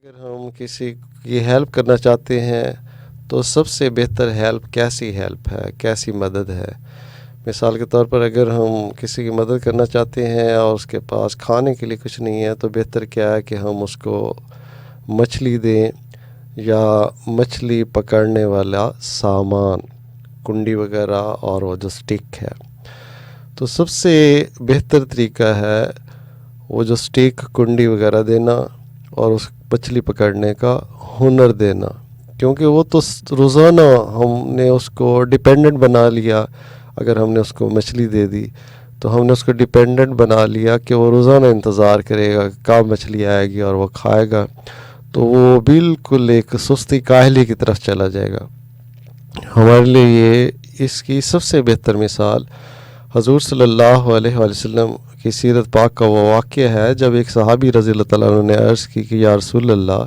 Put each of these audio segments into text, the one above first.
اگر ہم کسی کی ہیلپ کرنا چاہتے ہیں تو سب سے بہتر کیسی ہیلپ ہے، کیسی مدد ہے؟ مثال کے طور پر اگر ہم کسی کی مدد کرنا چاہتے ہیں اور اس کے پاس کھانے کے لیے کچھ نہیں ہے تو بہتر کیا ہے کہ ہم اس کو مچھلی دیں یا مچھلی پکڑنے والا سامان، کنڈی وغیرہ اور وہ جو سٹک ہے، تو سب سے بہتر طریقہ ہے وہ جو سٹک کنڈی وغیرہ دینا اور اس مچھلی پکڑنے کا ہنر دینا، کیونکہ وہ تو روزانہ ہم نے اس کو ڈیپینڈنٹ بنا لیا۔ اگر ہم نے اس کو مچھلی دے دی تو ہم نے اس کو ڈیپینڈنٹ بنا لیا کہ وہ روزانہ انتظار کرے گا کہ کب مچھلی آئے گی اور وہ کھائے گا، تو وہ بالکل ایک سستی کاہلی کی طرف چلا جائے گا۔ ہمارے لیے یہ اس کی سب سے بہتر مثال حضور صلی اللہ علیہ وآلہ وسلم کی سیرت پاک کا وہ واقعہ ہے جب ایک صحابی رضی اللہ تعالیٰ عنہ نے عرض کی کہ یا رسول اللہ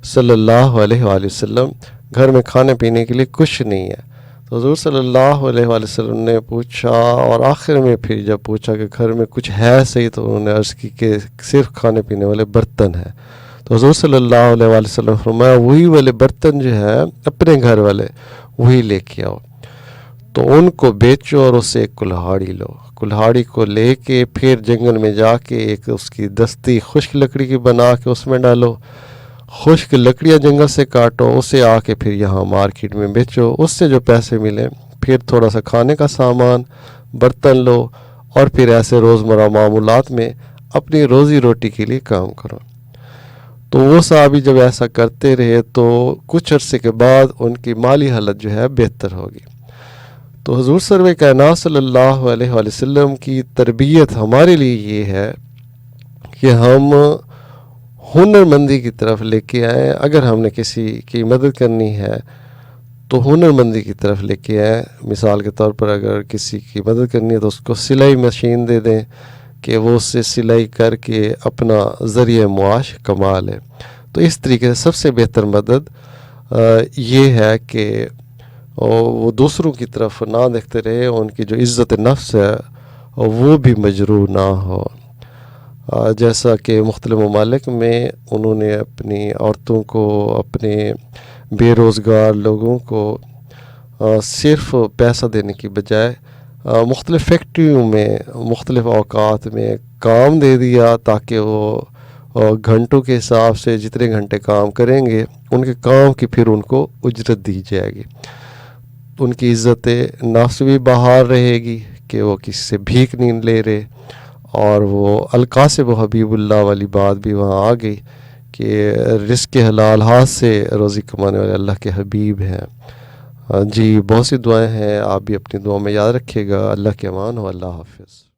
صلی اللہ علیہ وآلہ وسلم، گھر میں کھانے پینے کے لیے کچھ نہیں ہے۔ تو حضور صلی اللہ علیہ وآلہ وسلم نے پوچھا، اور آخر میں پھر جب پوچھا کہ گھر میں کچھ ہے صحیح، تو انہوں نے عرض کی کہ صرف کھانے پینے والے برتن ہیں۔ تو حضور صلی اللہ علیہ وآلہ وسلم فرمایا وہی والے برتن جو ہے اپنے گھر والے وہی لے کے آؤ، تو ان کو بیچو اور اس سے ایک کلہاڑی لو، کلہاڑی کو لے کے پھر جنگل میں جا کے ایک اس کی دستی خشک لکڑی کی بنا کے اس میں ڈالو، خشک لکڑیاں جنگل سے کاٹو، اسے آ کے پھر یہاں مارکیٹ میں بیچو، اس سے جو پیسے ملیں پھر تھوڑا سا کھانے کا سامان، برتن لو، اور پھر ایسے روزمرہ معمولات میں اپنی روزی روٹی کے لیے کام کرو۔ تو وہ صحابی جب ایسا کرتے رہے تو کچھ عرصے کے بعد ان کی مالی حالت جو ہے بہتر ہوگی۔ تو حضور سرور کائنات صلی اللہ علیہ وآلہ وسلم کی تربیت ہمارے لیے یہ ہے کہ ہم ہنر مندی کی طرف لے کے آئیں۔ اگر ہم نے کسی کی مدد کرنی ہے تو ہنر مندی کی طرف لے کے آئیں۔ مثال کے طور پر اگر کسی کی مدد کرنی ہے تو اس کو سلائی مشین دے دیں کہ وہ اس سے سلائی کر کے اپنا ذریعہ معاش کما لے۔ تو اس طریقے سے سب سے بہتر مدد یہ ہے کہ وہ دوسروں کی طرف نہ دیکھتے رہے، ان کی جو عزت نفس ہے وہ بھی مجروح نہ ہو۔ جیسا کہ مختلف ممالک میں انہوں نے اپنی عورتوں کو، اپنے بے روزگار لوگوں کو صرف پیسہ دینے کی بجائے مختلف فیکٹریوں میں مختلف اوقات میں کام دے دیا، تاکہ وہ گھنٹوں کے حساب سے جتنے گھنٹے کام کریں گے ان کے کام کی پھر ان کو اجرت دی جائے گی۔ ان کی عزت نفس بھی بحال رہے گی کہ وہ کسی سے بھیک نہیں لے رہے، اور وہ القاسب و حبیب اللہ والی بات بھی وہاں آ گئی کہ رزق حلال ہاتھ سے روزی کمانے والے اللہ کے حبیب ہیں۔ جی، بہت سی دعائیں ہیں، آپ بھی اپنی دعاؤں میں یاد رکھیے گا۔ اللہ کے امان ہو، اللہ حافظ۔